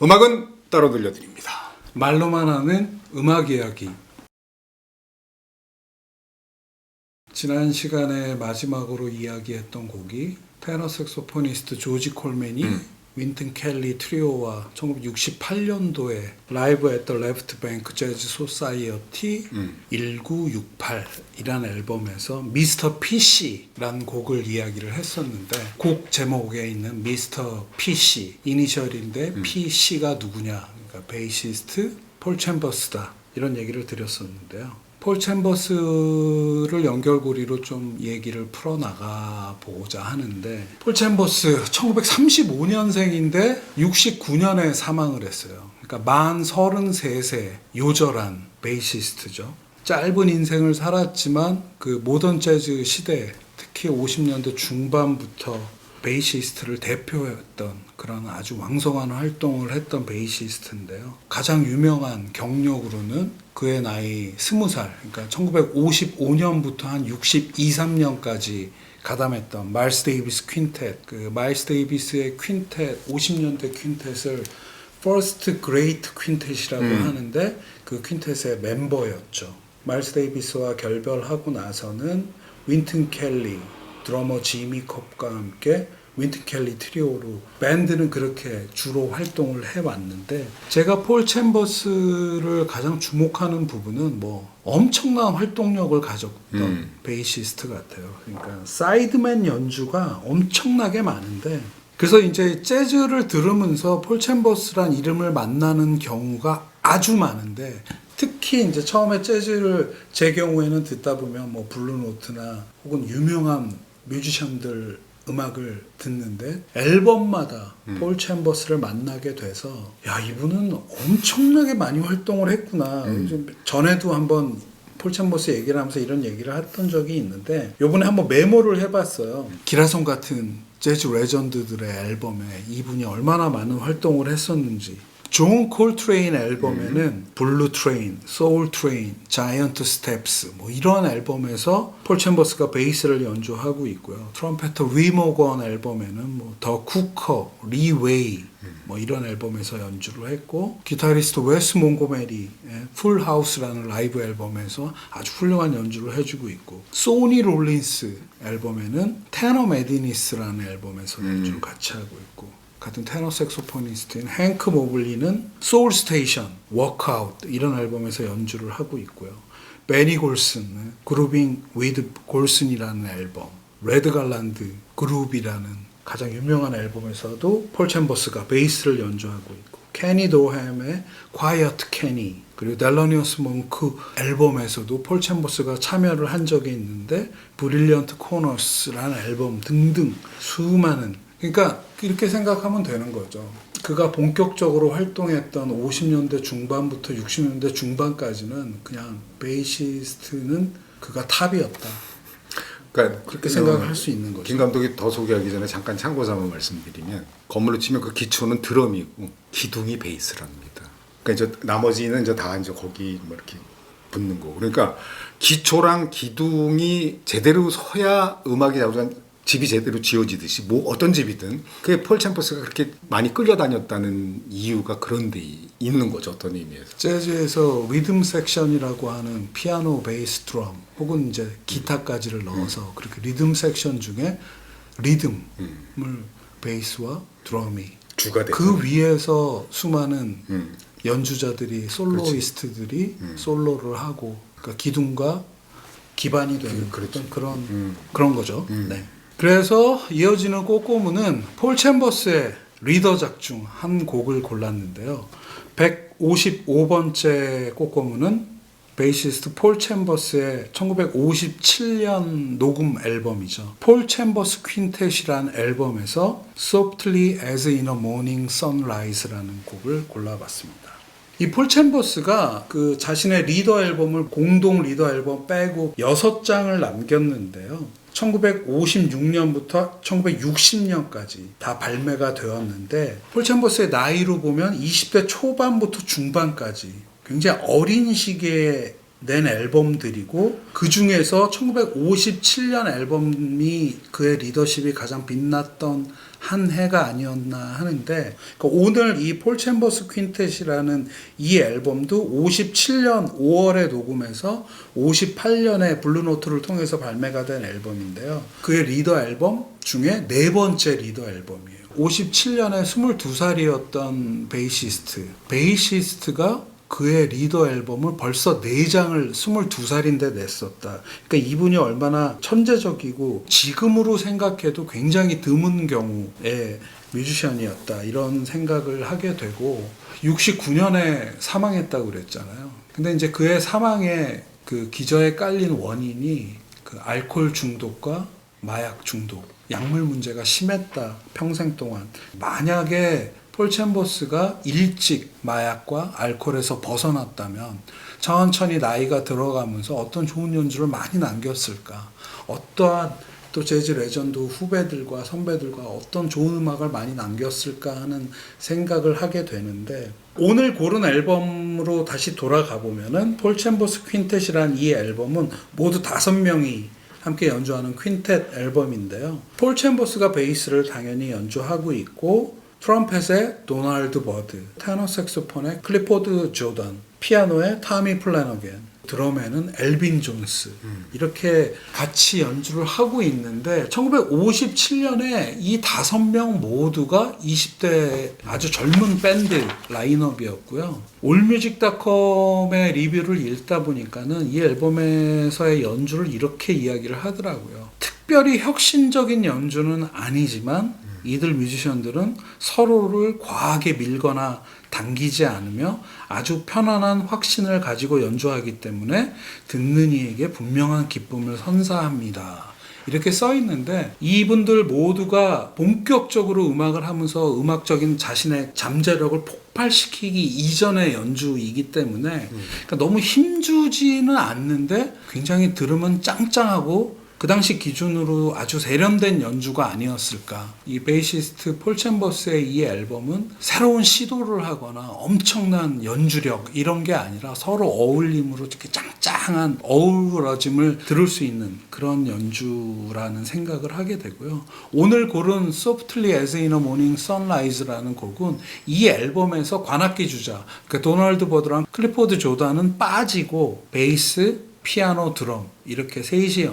음악은 따로 들려드립니다. 말로만 하는 음악 이야기. 지난 시간에 마지막으로 이야기했던 곡이 테너 색소포니스트 조지 콜맨이 윈튼 켈리 트리오와 1968년도에 라이브 앳 더 레프트 뱅크 재즈 소사이어티 1968이라는 앨범에서 미스터 PC라는 곡을 이야기를 했었는데, 곡 제목에 있는 미스터 PC 이니셜인데 PC가 누구냐, 그러니까 베이시스트 폴 챔버스다, 이런 얘기를 드렸었는데요. 폴 챔버스를 연결고리로 좀 얘기를 풀어나가 보고자 하는데, 폴 챔버스 1935년생인데 69년에 사망을 했어요. 그러니까 만 33세 요절한 베이시스트죠. 짧은 인생을 살았지만 그 모던 재즈 시대, 특히 50년대 중반부터 베이시스트를 대표했던 그런 아주 왕성한 활동을 했던 베이시스트인데요. 가장 유명한 경력으로는 그의 나이 20살, 그러니까 1955년부터 한 62, 3년까지 가담했던 마일스 데이비스 퀸텟, 그 마일스 데이비스의 퀸텟, 50년대 퀸텟을 First Great 퀸텟이라고 하는데, 그 퀸텟의 멤버였죠. 마일스 데이비스와 결별하고 나서는 윈튼 켈리, 드러머 지미 컵과 함께 윈튼 켈리 트리오로 밴드는 그렇게 주로 활동을 해왔는데, 제가 폴 챔버스를 가장 주목하는 부분은 뭐 엄청난 활동력을 가졌던 베이시스트 같아요. 그러니까 사이드맨 연주가 엄청나게 많은데, 그래서 이제 재즈를 들으면서 폴 챔버스란 이름을 만나는 경우가 아주 많은데, 특히 이제 처음에 재즈를 제 경우에는 듣다 보면 뭐 블루노트나 혹은 유명한 뮤지션들 음악을 듣는데, 앨범마다 폴 챔버스를 만나게 돼서, 야, 이분은 엄청나게 많이 활동을 했구나. 전에도 한번 폴 챔버스 얘기를 하면서 이런 얘기를 했던 적이 있는데, 요번에 한번 메모를 해봤어요. 기라성 같은 재즈 레전드들의 앨범에 이분이 얼마나 많은 활동을 했었는지. 존 콜트레인 앨범에는 블루 트레인, 소울 트레인, 자이언트 스텝스 뭐 이런 앨범에서 폴 챔버스가 베이스를 연주하고 있고요. 트럼페터 리모건 앨범에는 뭐 더 쿠커, 리 웨이 뭐 이런 앨범에서 연주를 했고, 기타리스트 웨스 몽고메리의 풀 하우스라는 라이브 앨범에서 아주 훌륭한 연주를 해주고 있고, 소니 롤린스 앨범에는 테너 메디니스라는 앨범에서 연주를 같이 하고 있고, 같은 테너 색소포니스트인 행크 모블리는 소울 스테이션, 워크아웃 이런 앨범에서 연주를 하고 있고요. 베니 골슨, 그루빙 위드 골슨이라는 앨범, 레드 갈란드 그룹이라는 가장 유명한 앨범에서도 폴 챔버스가 베이스를 연주하고 있고, 케니 도햄의 콰이어트 케니, 그리고 델러니어스 몽크 앨범에서도 폴 챔버스가 참여를 한 적이 있는데, 브릴리언트 코너스라는 앨범 등등 수많은, 그러니까 이렇게 생각하면 되는 거죠. 그가 본격적으로 활동했던 50년대 중반부터 60년대 중반까지는 그냥 베이시스트는 그가 탑이었다. 그러니까 그렇게 생각을 할 수 있는 거죠. 김 감독이 더 소개하기 전에 잠깐 참고삼아 말씀드리면, 건물로 치면 그 기초는 드럼이고 기둥이 베이스랍니다. 그러니까 이제 나머지는 이제 다 이제 거기 뭐 이렇게 붙는 거고. 그러니까 기초랑 기둥이 제대로 서야 음악이 집이 제대로 지어지듯이, 뭐 어떤 집이든 그게 폴 챔버스가 그렇게 많이 끌려다녔다는 이유가 그런 데 있는 거죠, 어떤 의미에서. 재즈에서 리듬 섹션이라고 하는 피아노, 베이스, 드럼 혹은 이제 기타까지를 넣어서 그렇게 리듬 섹션 중에 리듬을 베이스와 드럼이 주가 되고, 그 위에서 수많은 연주자들이, 솔로이스트들이 솔로를 하고, 그러니까 기둥과 기반이 되는 그런 거죠. 네. 그래서 이어지는 꼬꼬무는 폴 챔버스의 리더작 중 한 곡을 골랐는데요. 155번째 꼬꼬무는 베이시스트 폴 챔버스의 1957년 녹음 앨범이죠. 폴 챔버스 퀸텟이라는 앨범에서 Softly as in a Morning Sunrise라는 곡을 골라봤습니다. 이 폴 챔버스가 그 자신의 리더 앨범을, 공동 리더 앨범 빼고 6장을 남겼는데요. 1956년부터 1960년까지 다 발매가 되었는데, 폴 챔버스의 나이로 보면 20대 초반부터 중반까지 굉장히 어린 시기에 낸 앨범들이고, 그 중에서 1957년 앨범이 그의 리더십이 가장 빛났던 한 해가 아니었나 하는데, 그러니까 오늘 이 폴 챔버스 퀸텟이라는 이 앨범도 57년 5월에 녹음해서 58년에 블루노트를 통해서 발매가 된 앨범인데요. 그의 리더 앨범 중에 네 번째 리더 앨범이에요. 57년에 22살이었던 베이시스트가 그의 리더 앨범을 벌써 4장을 22살인데 냈었다. 그러니까 이분이 얼마나 천재적이고 지금으로 생각해도 굉장히 드문 경우의 뮤지션이었다. 이런 생각을 하게 되고 69년에 사망했다고 그랬잖아요. 근데 이제 그의 사망의 그 기저에 깔린 원인이 그 알코올 중독과 마약 중독, 약물 문제가 심했다. 평생 동안. 만약에 폴 챔버스가 일찍 마약과 알코올에서 벗어났다면 천천히 나이가 들어가면서 어떤 좋은 연주를 많이 남겼을까? 어떠한 또 재즈 레전드 후배들과 선배들과 어떤 좋은 음악을 많이 남겼을까 하는 생각을 하게 되는데, 오늘 고른 앨범으로 다시 돌아가 보면은 폴 챔버스 퀸텟이란 이 앨범은 모두 5명이 함께 연주하는 퀸텟 앨범인데요. 폴 챔버스가 베이스를 당연히 연주하고 있고, 트럼펫에 도널드 버드, 테너 색소폰에 클리포드 조던, 피아노에 타미 플래너겐, 드럼에는 엘빈 존스, 이렇게 같이 연주를 하고 있는데 1957년에 이 5명 모두가 20대 아주 젊은 밴드 라인업이었고요. 올뮤직닷컴의 리뷰를 읽다 보니까는 이 앨범에서의 연주를 이렇게 이야기를 하더라고요. 특별히 혁신적인 연주는 아니지만 이들 뮤지션들은 서로를 과하게 밀거나 당기지 않으며 아주 편안한 확신을 가지고 연주하기 때문에 듣는 이에게 분명한 기쁨을 선사합니다. 이렇게 써 있는데, 이분들 모두가 본격적으로 음악을 하면서 음악적인 자신의 잠재력을 폭발시키기 이전의 연주이기 때문에 그러니까 너무 힘주지는 않는데 굉장히 들으면 짱짱하고 그 당시 기준으로 아주 세련된 연주가 아니었을까. 이 베이시스트 폴 챔버스의 이 앨범은 새로운 시도를 하거나 엄청난 연주력 이런 게 아니라 서로 어울림으로 이렇게 짱짱한 어우러짐을 들을 수 있는 그런 연주라는 생각을 하게 되고요. 오늘 고른 Softly as in a Morning Sunrise라는 곡은 이 앨범에서 관악기 주자, 그 도널드 버드랑 클리포드 조던은 빠지고 베이스, 피아노, 드럼 이렇게 셋이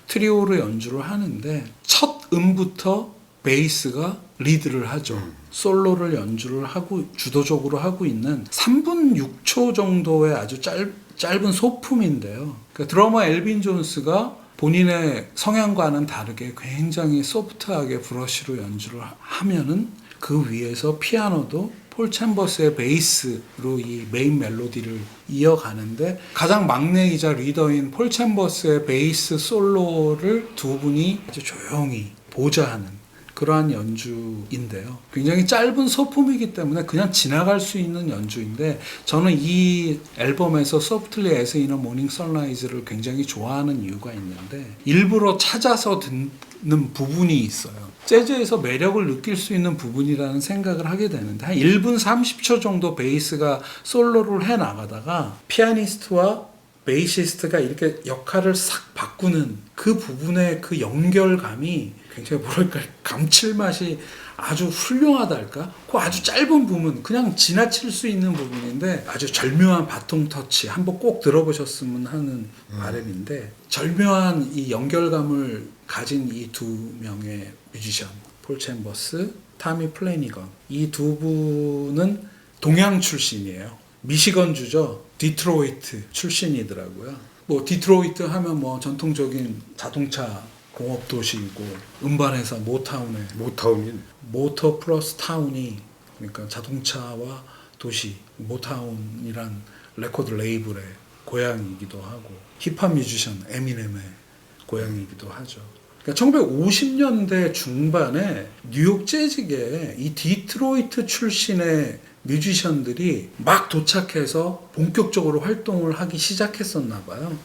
트리오로 연주를 하는데 첫 음부터 베이스가 리드를 하죠. 솔로를 연주를 하고 주도적으로 하고 있는 3분 6초 정도의 아주 짧은 소품인데요. 그러니까 드러머 엘빈 존스가 본인의 성향과는 다르게 굉장히 소프트하게 브러쉬로 연주를 하면은 그 위에서 피아노도 폴 챔버스의 베이스로 이 메인 멜로디를 이어가는데, 가장 막내이자 리더인 폴 챔버스의 베이스 솔로를 두 분이 아주 조용히 보좌하는 그러한 연주인데요. 굉장히 짧은 소품이기 때문에 그냥 지나갈 수 있는 연주인데, 저는 이 앨범에서 Softly as in a Morning Sunrise를 굉장히 좋아하는 이유가 있는데, 일부러 찾아서 듣는 부분이 있어요. 재즈에서 매력을 느낄 수 있는 부분이라는 생각을 하게 되는데, 한 1분 30초 정도 베이스가 솔로를 해 나가다가 피아니스트와 베이시스트가 이렇게 역할을 싹 바꾸는 그 부분의 그 연결감이 굉장히 뭐랄까 감칠맛이 아주 훌륭하달까? 그 아주 짧은 부분, 그냥 지나칠 수 있는 부분인데 아주 절묘한 바통 터치, 한번 꼭 들어보셨으면 하는 바람인데, 절묘한 이 연결감을 가진 이 두 명의 뮤지션, 폴 챔버스, 타미 플래니건, 이 두 분은 동양 출신이에요. 미시건주죠. 디트로이트 출신이더라고요. 뭐 디트로이트 하면 뭐 전통적인 자동차 공업 도시이고, 음반회사 모타운이 모터 플러스 타운이, 그러니까 자동차와 도시, 모타운이란 레코드 레이블의 고향이기도 하고, 힙합 뮤지션 에미넴의 고향이기도 하죠. 그러니까 1950년대 중반에 뉴욕 재즈계에 이 디트로이트 출신의 뮤지션들이 막 도착해서 본격적으로 활동을 하기 시작했었나 봐요.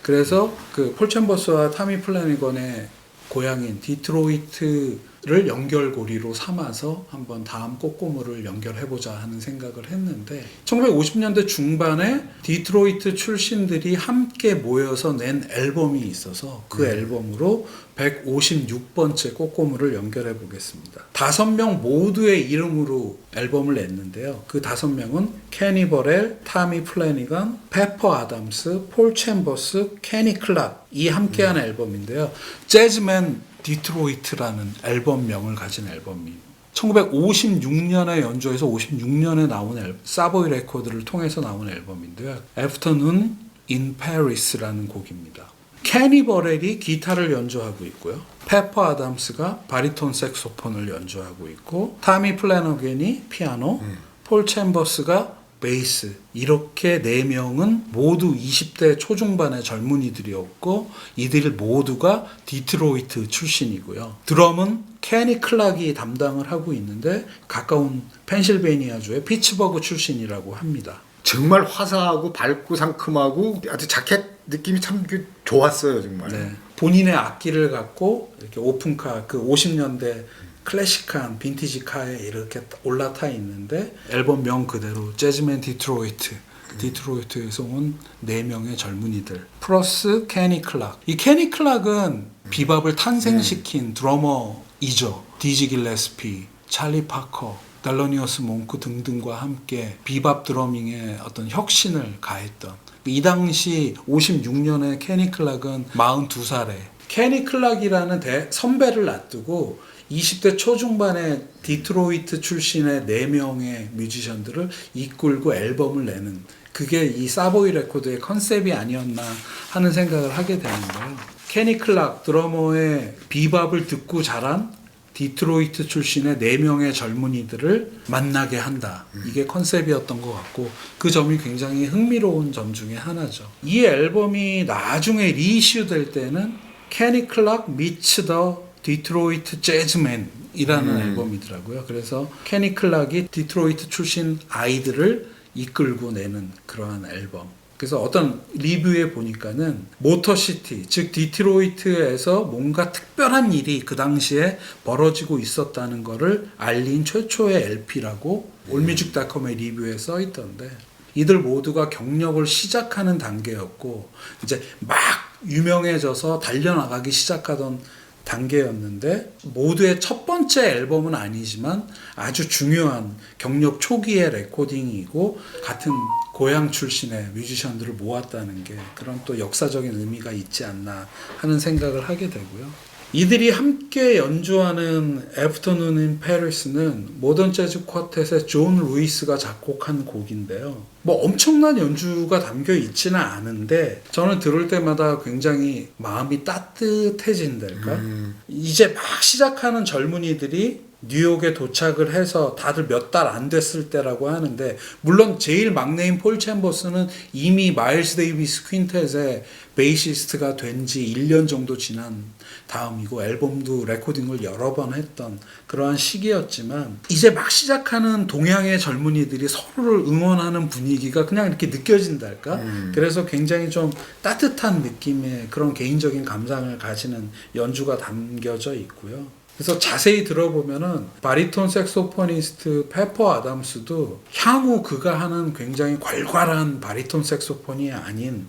그래서 그 폴 챔버스와 타미 플래니건의 고향인 디트로이트 를 연결고리로 삼아서 한번 다음 꼬꼬무를 연결해보자 하는 생각을 했는데 1950년대 중반에 디트로이트 출신들이 함께 모여서 낸 앨범이 있어서 그 앨범으로 156번째 꼬꼬무를 연결해 보겠습니다. 5명 모두의 이름으로 앨범을 냈는데요. 그 5명은 케니 버렐, 타미 플래니건, 페퍼 아담스, 폴 챔버스, 케니 클락이 함께한 앨범인데요. 재즈맨 디트로이트라는 앨범명을 가진 앨범입니다. 1956년에 연주해서 56년에 나온 사보이 레코드를 통해서 나온 앨범인데요. Afternoon in Paris라는 곡입니다. 케니 버렐이 기타를 연주하고 있고요. 페퍼 아담스가 바리톤 색소폰을 연주하고 있고 타미 플래너겐이 피아노, 폴 챔버스가 베이스, 이렇게 4명은 모두 20대 초중반의 젊은이들이었고 이들 모두가 디트로이트 출신이고요. 드럼은 케니 클락이 담당을 하고 있는데 가까운 펜실베이니아주의 피츠버그 출신이라고 합니다. 정말 화사하고 밝고 상큼하고 아주 자켓 느낌이 참 좋았어요, 정말. 네. 본인의 악기를 갖고 이렇게 오픈카, 그 50년대 클래식한 빈티지 카에 이렇게 올라타 있는데 앨범명 그대로 재즈맨 디트로이트, 디트로이트에서 온 4명의 젊은이들 플러스 케니 클락. 이 케니 클락은 비밥을 탄생시킨 드러머이죠. 디지 길레스피, 찰리 파커, 델러니어스 몽크 등등과 함께 비밥 드러밍에 어떤 혁신을 가했던, 이 당시 56년에 케니 클락은 42살에 케니 클락이라는 선배를 놔두고 20대 초중반의 디트로이트 출신의 4명의 뮤지션들을 이끌고 앨범을 내는, 그게 이 사보이 레코드의 컨셉이 아니었나 하는 생각을 하게 되는데요. 케니 클락 드러머의 비밥을 듣고 자란 디트로이트 출신의 4명의 젊은이들을 만나게 한다. 이게 컨셉이었던 것 같고 그 점이 굉장히 흥미로운 점 중에 하나죠. 이 앨범이 나중에 리이슈 될 때는 케니 클락 미츠 더 디트로이트 재즈맨이라는 앨범이더라고요. 그래서 케니 클락이 디트로이트 출신 아이들을 이끌고 내는 그러한 앨범. 그래서 어떤 리뷰에 보니까는 모터시티, 즉 디트로이트에서 뭔가 특별한 일이 그 당시에 벌어지고 있었다는 것을 알린 최초의 LP라고 올뮤직닷컴의 리뷰에 써 있던데, 이들 모두가 경력을 시작하는 단계였고 이제 막 유명해져서 달려나가기 시작하던 단계였는데, 모두의 첫 번째 앨범은 아니지만 아주 중요한 경력 초기의 레코딩이고 같은 고향 출신의 뮤지션들을 모았다는 게 그런 또 역사적인 의미가 있지 않나 하는 생각을 하게 되고요. 이들이 함께 연주하는 Afternoon in Paris는 모던 재즈 쿼텟의 존 루이스가 작곡한 곡인데요. 뭐 엄청난 연주가 담겨 있지는 않은데 저는 들을 때마다 굉장히 마음이 따뜻해진달까? 이제 막 시작하는 젊은이들이 뉴욕에 도착을 해서 다들 몇 달 안 됐을 때라고 하는데, 물론 제일 막내인 폴 챔버스는 이미 마일스 데이비스 퀸텟의 베이시스트가 된 지 1년 정도 지난 다음이고 앨범도 레코딩을 여러 번 했던 그러한 시기였지만, 이제 막 시작하는 동양의 젊은이들이 서로를 응원하는 분위기가 그냥 이렇게 느껴진달까? 그래서 굉장히 좀 따뜻한 느낌의 그런 개인적인 감상을 가지는 연주가 담겨져 있고요. 그래서 자세히 들어보면은 바리톤 색소포니스트 페퍼 아담스도 향후 그가 하는 굉장히 괄괄한 바리톤 색소폰이 아닌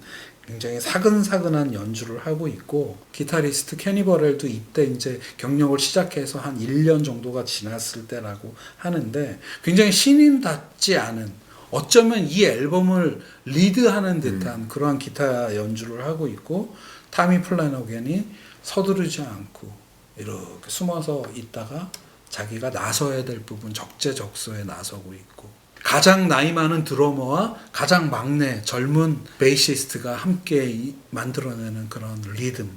굉장히 사근사근한 연주를 하고 있고, 기타리스트 케니 버렐도 이때 이제 경력을 시작해서 한 1년 정도가 지났을 때라고 하는데 굉장히 신인답지 않은, 어쩌면 이 앨범을 리드하는 듯한 그러한 기타 연주를 하고 있고, 타미 플래너겐이 서두르지 않고 이렇게 숨어서 있다가 자기가 나서야 될 부분 적재적소에 나서고 있고, 가장 나이 많은 드러머와 가장 막내 젊은 베이시스트가 함께 만들어내는 그런 리듬,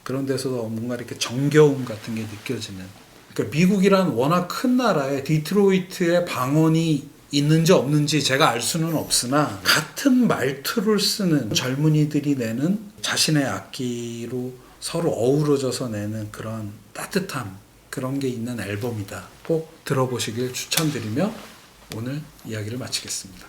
그런 데서도 뭔가 이렇게 정겨움 같은 게 느껴지는. 그러니까 미국이란 워낙 큰 나라에 디트로이트의 방언이 있는지 없는지 제가 알 수는 없으나 같은 말투를 쓰는 젊은이들이 내는 자신의 악기로 서로 어우러져서 내는 그런 따뜻함, 그런 게 있는 앨범이다. 꼭 들어보시길 추천드리며 오늘 이야기를 마치겠습니다.